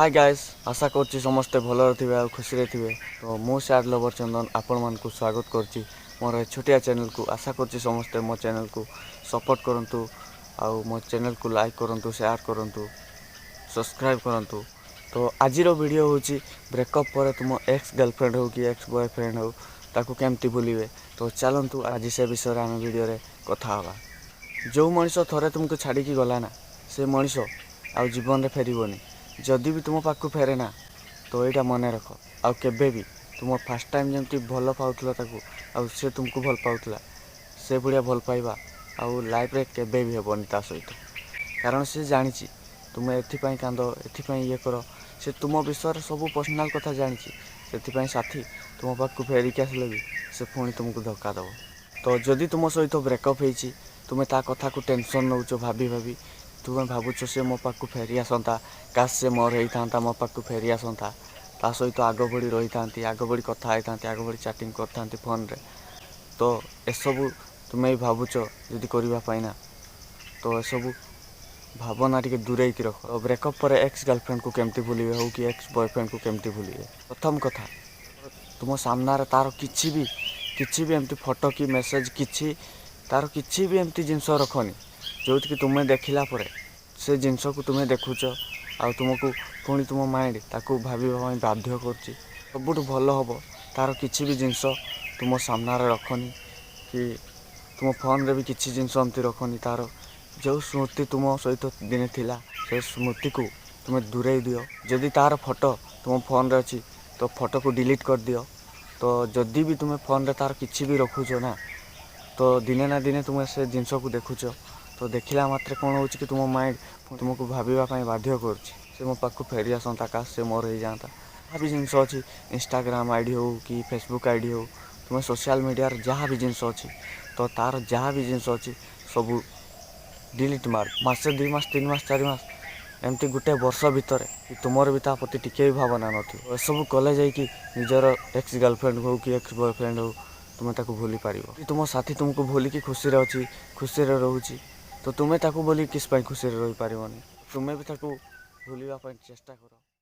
Hi guys, आशा करछि समस्ते भलरे थिबे आ खुशी थे। तो मो सैड लवर चंदन आपण मानकु स्वागत करछि मोर ए छोटिया चैनल को। आशा करछि समस्ते मो चैनल को सपोर्ट करंतु आ मो चैनल को लाइक करंतु, शेयर करंतु, सब्सक्राइब करंतु। तो आज वीडियो होछि ब्रेकअप पर तुम एक्स गर्लफ्रेंड हो कि एक्स बॉयफ्रेंड हो ताकू केमती भूलिबे। तो चलंतु आज से विषय आम वीडियो रे कथा हवा। जो मनीष थरे तुमको छाड़ी की गला ना, से मनीष आ जीवन रे फेरबनी। जदि भी तुम पाखु फेरे ना तो यहाँ मन रख, आउ केबे भी तुम फास्ट टाइम जमती भल पाउथला ताकू आउ से तुमको भल पाउथला, से भाया भल पाइबा आउ लाइफ रे केबे भी हेबनी ता सहित। कारण से जानी तुम एथिपाई कांद, एथिपाई ये कर, से तुम विषय सब पर्सनाल कथा जानी। से साथी तुम पाखु फेरिक आसले भी से पुणी तुमको धक्का दब। तो जदि तुम सहित ब्रेकअप होती, तुम्हें ता कथा को टेंशन नौच भाभी भाभी तुम्हें भावुच से मो पाखु फेरी आसंता, काश से मोर होता मो पाखु फेरी आसंता, ता सहित आग बढ़ी रही था, आग बढ़ी कथा होता, आग बढ़ी चैटिंग करता फोन रे। तो एसबू तुम्हें भावुच जदि करने ना, तो एसबू भावना टी दूरे की रख। ब्रेकअप पर एक्स गर्लफ्रेंड को केमती भूलिए हो कि एक्स बॉयफ्रेंड को केमती भूलिए। प्रथम कथा, तुम सामना तार किछि भी एमती फोटो कि मेसेज किछि तार किछि भी एमती जिनस रखनी जो कि तुम्हें देखला परे से जिनस को तुम्हें देखुच आ तुमको पुणी तुम माइंड ताकू भाई बाध्य कर। सबुठ भल हम तार किछि भी जिनस तुम सामना रखनी कि तुम फोन रे भी किछि जिनस एमती रखनी। तार जो स्मृति तुम सहित दिने थिला से स्मृति को तुम्हें दूरे दियो। जदि तार फोटो तुम फोन रे अच्छी तो फोटो को डिलीट कर दियो। तो जदि भी तुम्हें फोन रे तार किछि भी रखुच ना, तो दिने ना दिने तुम से जिनस को देखुच, तो देखला मात्रे कौन हो कि तुम माइंड तुमको भाविबा बाध्य कर से मो पाखु फेरी आसंता, काश से मोर हो जाता। जहाँ भी जिनस अच्छी इंस्टाग्राम आईडी हो कि फेसबुक आईडी हो, तुम सोशल मीडिया जहाँ भी जिनस अच्छी तो तार जहाँ भी जिनस अच्छी सब डिलीट मार। मासे 2 मास 3 मास 4 मास एमती गोटे वर्ष भितर तुमर भी ता प्रति टिके भी भावना नथिबो। सब कले जाई कि निजर एक्स गर्लफ्रेंड हो कि एक्स बॉयफ्रेंड हो तुम्हें ताको भूली पार। तुम साथी तुमको भूल कि खुशी अच्छी खुशी रोचे, तो तुम्हें ताको बोली किस खुशी रही पारनी। तुम्हें भी ताको भूलने चेष्टा कर।